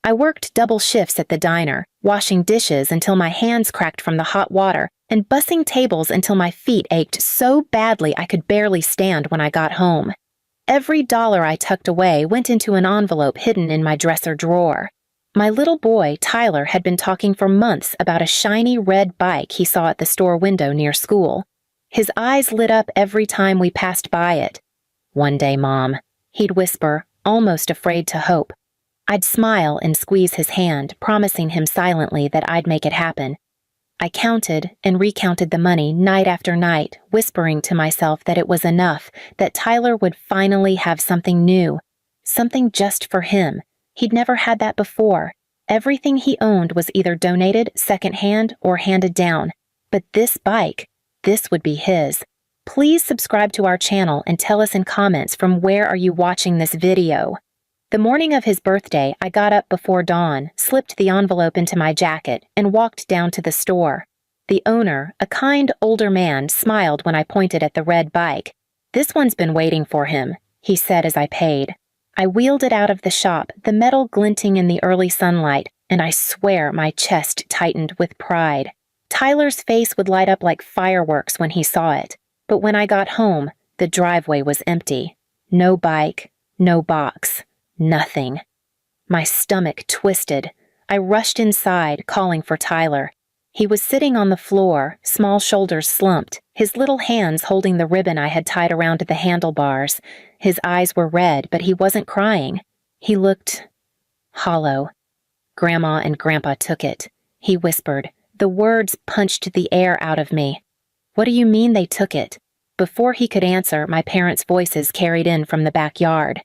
I worked double shifts at the diner, washing dishes until my hands cracked from the hot water and bussing tables until my feet ached so badly I could barely stand when I got home. Every dollar I tucked away went into an envelope hidden in my dresser drawer. My little boy, Tyler, had been talking for months about a shiny red bike he saw at the store window near school. His eyes lit up every time we passed by it. "One day, Mom," he'd whisper, almost afraid to hope. I'd smile and squeeze his hand, promising him silently that I'd make it happen. I counted and recounted the money night after night, whispering to myself that it was enough, that Tyler would finally have something new, something just for him. He'd never had that before. Everything he owned was either donated, secondhand, or handed down. But this bike, this would be his. Please subscribe to our channel and tell us in comments from where are you watching this video. The morning of his birthday, I got up before dawn, slipped the envelope into my jacket, and walked down to the store. The owner, a kind older man, smiled when I pointed at the red bike. "This one's been waiting for him," he said as I paid. I wheeled it out of the shop, the metal glinting in the early sunlight, and I swear my chest tightened with pride. Tyler's face would light up like fireworks when he saw it. But when I got home, the driveway was empty. No bike, no box. Nothing. My stomach twisted. I rushed inside, calling for Tyler. He was sitting on the floor, small shoulders slumped, his little hands holding the ribbon I had tied around the handlebars. His eyes were red, but he wasn't crying. He looked hollow. "Grandma and Grandpa took it," he whispered. The words punched the air out of me. "What do you mean they took it?" Before he could answer, my parents' voices carried in from the backyard.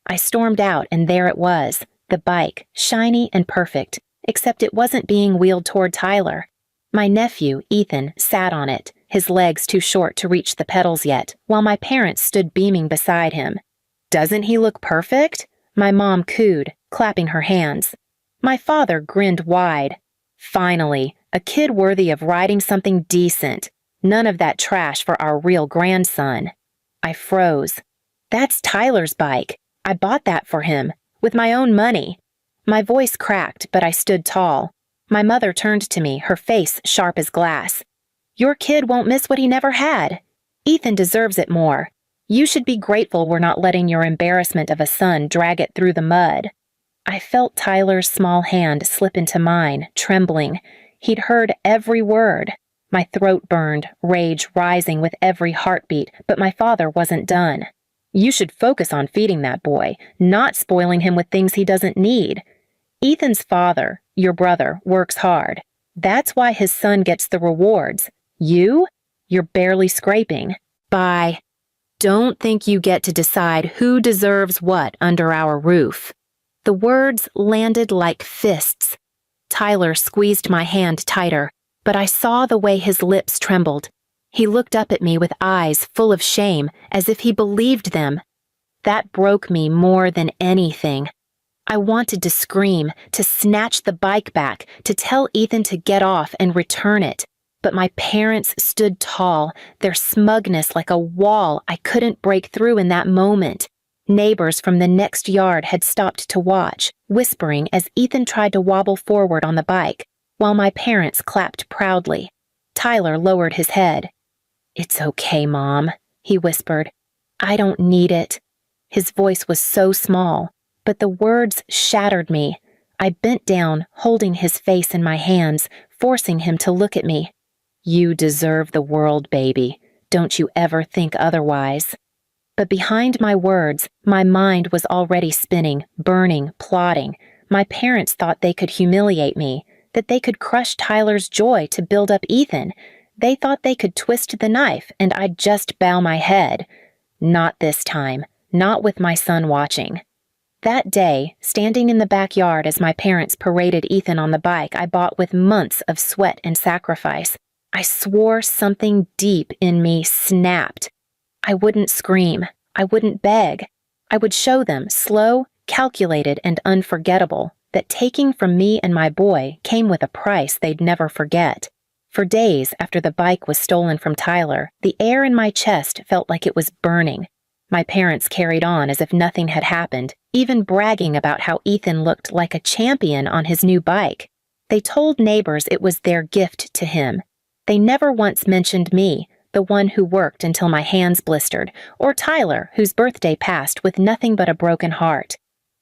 I stormed out, and there it was, the bike, shiny and perfect, except it wasn't being wheeled toward Tyler. My nephew, Ethan, sat on it, his legs too short to reach the pedals yet, while my parents stood beaming beside him. "Doesn't he look perfect?" my mom cooed, clapping her hands. My father grinned wide. "Finally, a kid worthy of riding something decent. None of that trash for our real grandson." I froze. "That's Tyler's bike. I bought that for him, with my own money." My voice cracked, but I stood tall. My mother turned to me, her face sharp as glass. "Your kid won't miss what he never had. Ethan deserves it more. You should be grateful we're not letting your embarrassment of a son drag it through the mud." I felt Tyler's small hand slip into mine, trembling. He'd heard every word. My throat burned, rage rising with every heartbeat, but my father wasn't done. "You should focus on feeding that boy, not spoiling him with things he doesn't need. Ethan's father, your brother, works hard. That's why his son gets the rewards. You? You're barely scraping. Bye. Don't think you get to decide who deserves what under our roof." The words landed like fists. Tyler squeezed my hand tighter, but I saw the way his lips trembled. He looked up at me with eyes full of shame, as if he believed them. That broke me more than anything. I wanted to scream, to snatch the bike back, to tell Ethan to get off and return it. But my parents stood tall, their smugness like a wall I couldn't break through in that moment. Neighbors from the next yard had stopped to watch, whispering as Ethan tried to wobble forward on the bike, while my parents clapped proudly. Tyler lowered his head. "It's okay, Mom," he whispered. "I don't need it." His voice was so small, but the words shattered me. I bent down, holding his face in my hands, forcing him to look at me. "You deserve the world, baby. Don't you ever think otherwise." But behind my words, my mind was already spinning, burning, plotting. My parents thought they could humiliate me, that they could crush Tyler's joy to build up Ethan. They thought they could twist the knife and I'd just bow my head. Not this time, not with my son watching. That day, standing in the backyard as my parents paraded Ethan on the bike I bought with months of sweat and sacrifice, I swore something deep in me snapped. I wouldn't scream. I wouldn't beg. I would show them, slow, calculated, and unforgettable, that taking from me and my boy came with a price they'd never forget. For days after the bike was stolen from Tyler, the air in my chest felt like it was burning. My parents carried on as if nothing had happened, even bragging about how Ethan looked like a champion on his new bike. They told neighbors it was their gift to him. They never once mentioned me, the one who worked until my hands blistered, or Tyler, whose birthday passed with nothing but a broken heart.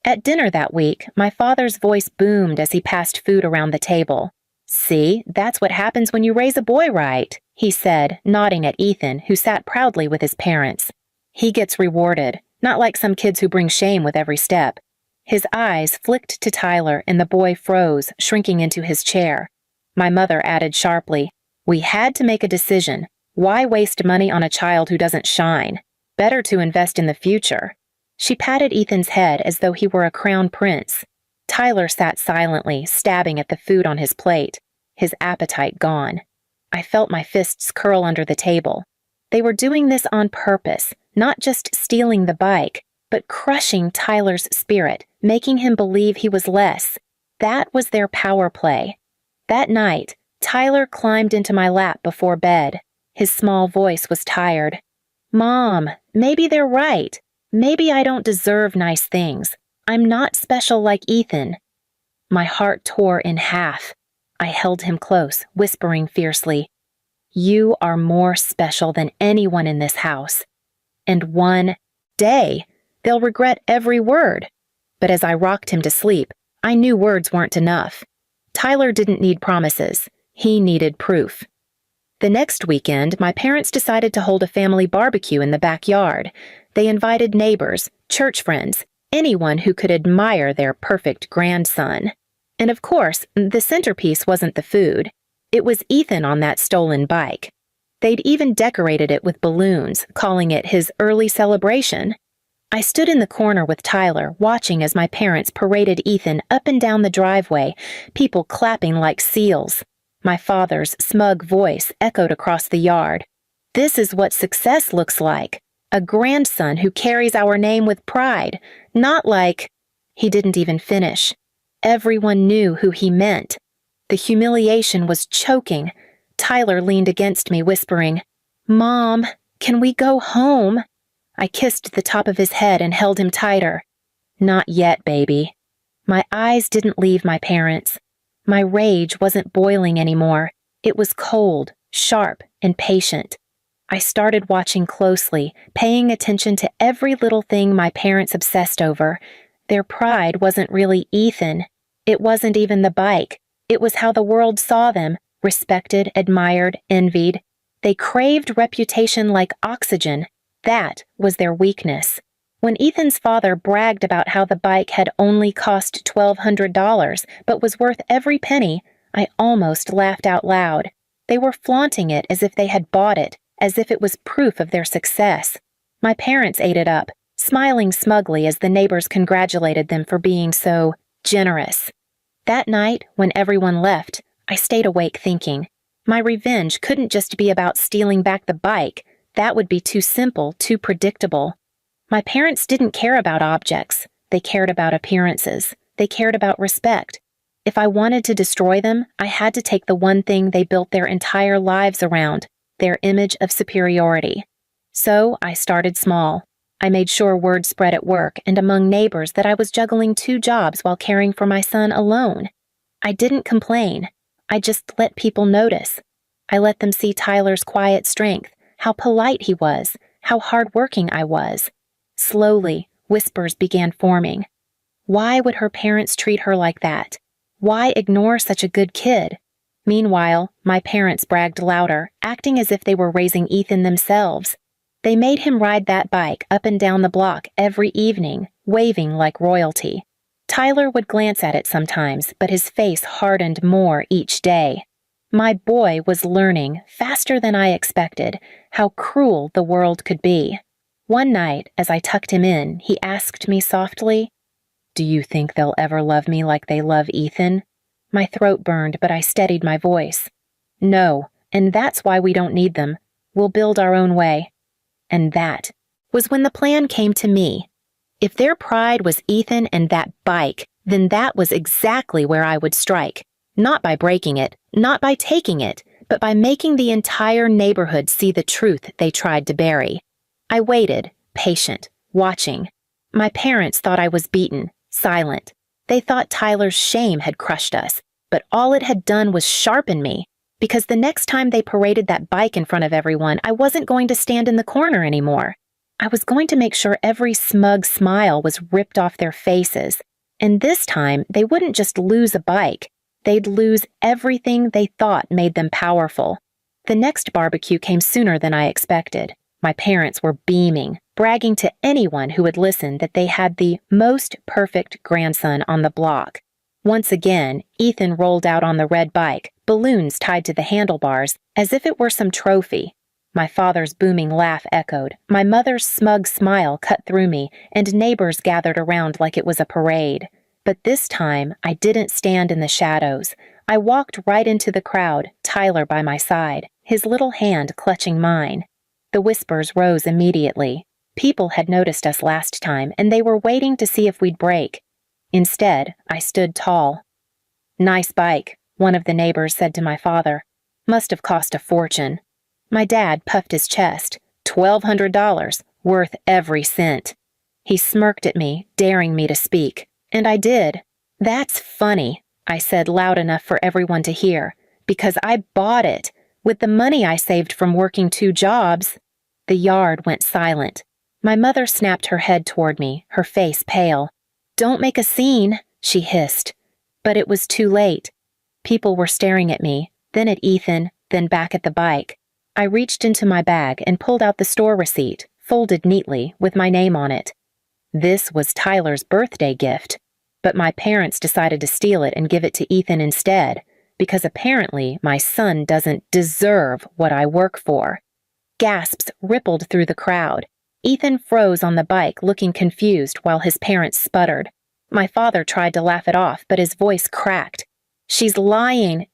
At dinner that week, my father's voice boomed as he passed food around the table. "See, that's what happens when you raise a boy right," he said, nodding at Ethan, who sat proudly with his parents. "He gets rewarded, not like some kids who bring shame with every step." His eyes flicked to Tyler and the boy froze, shrinking into his chair. My mother added sharply, "We had to make a decision. Why waste money on a child who doesn't shine? Better to invest in the future." She patted Ethan's head as though he were a crown prince. Tyler sat silently, stabbing at the food on his plate, his appetite gone. I felt my fists curl under the table. They were doing this on purpose, not just stealing the bike, but crushing Tyler's spirit, making him believe he was less. That was their power play. That night, Tyler climbed into my lap before bed. His small voice was tired. "Mom, maybe they're right. Maybe I don't deserve nice things. I'm not special like Ethan." My heart tore in half. I held him close, whispering fiercely, "You are more special than anyone in this house. And one day, they'll regret every word." But as I rocked him to sleep, I knew words weren't enough. Tyler didn't need promises. He needed proof. The next weekend, my parents decided to hold a family barbecue in the backyard. They invited neighbors, church friends, anyone who could admire their perfect grandson. And of course, the centerpiece wasn't the food. It was Ethan on that stolen bike. They'd even decorated it with balloons, calling it his early celebration. I stood in the corner with Tyler, watching as my parents paraded Ethan up and down the driveway, people clapping like seals. My father's smug voice echoed across the yard. "This is what success looks like. A grandson who carries our name with pride, not like—" He didn't even finish. Everyone knew who he meant. The humiliation was choking. Tyler leaned against me, whispering, "Mom, can we go home?" I kissed the top of his head and held him tighter. "Not yet, baby." My eyes didn't leave my parents. My rage wasn't boiling anymore. It was cold, sharp, and patient. I started watching closely, paying attention to every little thing my parents obsessed over. Their pride wasn't really Ethan. It wasn't even the bike. It was how the world saw them, respected, admired, envied. They craved reputation like oxygen. That was their weakness. When Ethan's father bragged about how the bike had only cost $1,200 but was worth every penny, I almost laughed out loud. They were flaunting it as if they had bought it, as if it was proof of their success. My parents ate it up, smiling smugly as the neighbors congratulated them for being so generous. That night, when everyone left, I stayed awake thinking. My revenge couldn't just be about stealing back the bike. That would be too simple, too predictable. My parents didn't care about objects. They cared about appearances. They cared about respect. If I wanted to destroy them, I had to take the one thing they built their entire lives around, their image of superiority. So I started small. I made sure word spread at work and among neighbors that I was juggling 2 jobs while caring for my son alone. I didn't complain. I just let people notice. I let them see Tyler's quiet strength, how polite he was, how hardworking I was. Slowly, whispers began forming. Why would her parents treat her like that? Why ignore such a good kid? Meanwhile, my parents bragged louder, acting as if they were raising Ethan themselves. They made him ride that bike up and down the block every evening, waving like royalty. Tyler would glance at it sometimes, but his face hardened more each day. My boy was learning, faster than I expected, how cruel the world could be. One night, as I tucked him in, he asked me softly, "Do you think they'll ever love me like they love Ethan?" My throat burned, but I steadied my voice. "No, and that's why we don't need them. We'll build our own way." And that was when the plan came to me. If their pride was Ethan and that bike, then that was exactly where I would strike. Not by breaking it, not by taking it, but by making the entire neighborhood see the truth they tried to bury. I waited, patient, watching. My parents thought I was beaten, silent. They thought Tyler's shame had crushed us, but all it had done was sharpen me, because the next time they paraded that bike in front of everyone, I wasn't going to stand in the corner anymore. I was going to make sure every smug smile was ripped off their faces, and this time they wouldn't just lose a bike, they'd lose everything they thought made them powerful. The next barbecue came sooner than I expected. My parents were beaming, bragging to anyone who would listen that they had the most perfect grandson on the block. Once again, Ethan rolled out on the red bike, balloons tied to the handlebars, as if it were some trophy. My father's booming laugh echoed, my mother's smug smile cut through me, and neighbors gathered around like it was a parade. But this time, I didn't stand in the shadows. I walked right into the crowd, Tyler by my side, his little hand clutching mine. The whispers rose immediately. People had noticed us last time, and they were waiting to see if we'd break. Instead, I stood tall. "Nice bike," one of the neighbors said to my father. "Must have cost a fortune." My dad puffed his chest. $1,200, worth every cent. He smirked at me, daring me to speak. And I did. "That's funny," I said loud enough for everyone to hear, "because I bought it, with the money I saved from working 2 jobs. The yard went silent. My mother snapped her head toward me, her face pale. "Don't make a scene," she hissed. But it was too late. People were staring at me, then at Ethan, then back at the bike. I reached into my bag and pulled out the store receipt, folded neatly, with my name on it. This was Tyler's birthday gift, but my parents decided to steal it and give it to Ethan instead, because apparently my son doesn't deserve what I work for. Gasps rippled through the crowd. Ethan froze on the bike, looking confused while his parents sputtered. My father tried to laugh it off, but his voice cracked. "She's lying.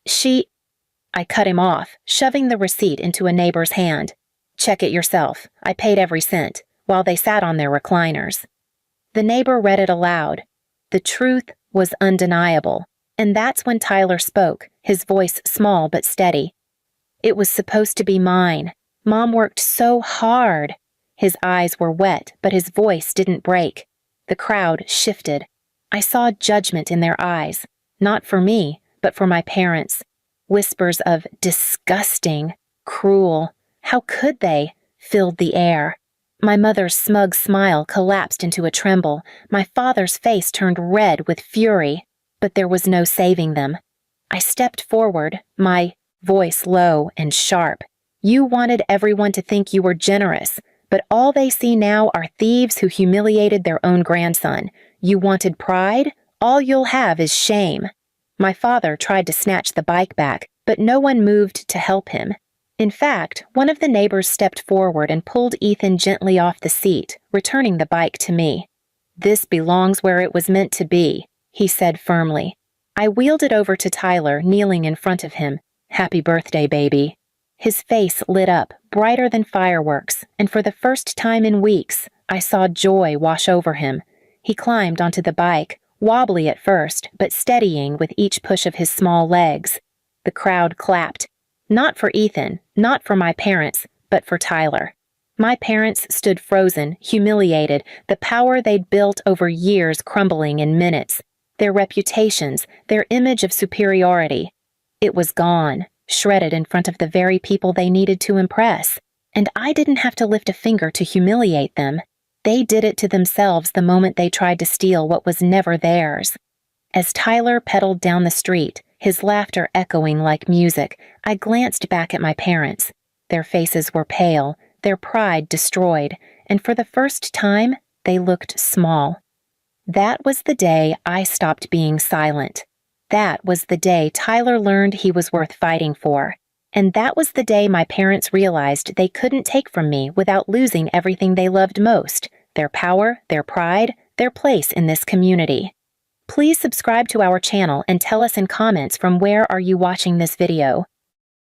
I cut him off, shoving the receipt into a neighbor's hand. "Check it yourself. I paid every cent," while they sat on their recliners. The neighbor read it aloud. The truth was undeniable, and that's when Tyler spoke, his voice small but steady. "It was supposed to be mine. Mom worked so hard." His eyes were wet, but his voice didn't break. The crowd shifted. I saw judgment in their eyes, not for me, but for my parents. Whispers of "disgusting," "cruel," "how could they?" filled the air. My mother's smug smile collapsed into a tremble. My father's face turned red with fury, but there was no saving them. I stepped forward, my voice low and sharp. "You wanted everyone to think you were generous, but all they see now are thieves who humiliated their own grandson. You wanted pride? All you'll have is shame." My father tried to snatch the bike back, but no one moved to help him. In fact, one of the neighbors stepped forward and pulled Ethan gently off the seat, returning the bike to me. "This belongs where it was meant to be," he said firmly. I wheeled it over to Tyler, kneeling in front of him. "Happy birthday, baby." His face lit up, brighter than fireworks, and for the first time in weeks, I saw joy wash over him. He climbed onto the bike, wobbly at first, but steadying with each push of his small legs. The crowd clapped. Not for Ethan, not for my parents, but for Tyler. My parents stood frozen, humiliated, the power they'd built over years crumbling in minutes. Their reputations, their image of superiority. It was gone, shredded in front of the very people they needed to impress. And I didn't have to lift a finger to humiliate them. They did it to themselves the moment they tried to steal what was never theirs. As Tyler pedaled down the street, his laughter echoing like music, I glanced back at my parents. Their faces were pale, their pride destroyed, and for the first time, they looked small. That was the day I stopped being silent. That was the day Tyler learned he was worth fighting for. And that was the day my parents realized they couldn't take from me without losing everything they loved most, their power, their pride, their place in this community. Please subscribe to our channel and tell us in comments from where are you watching this video.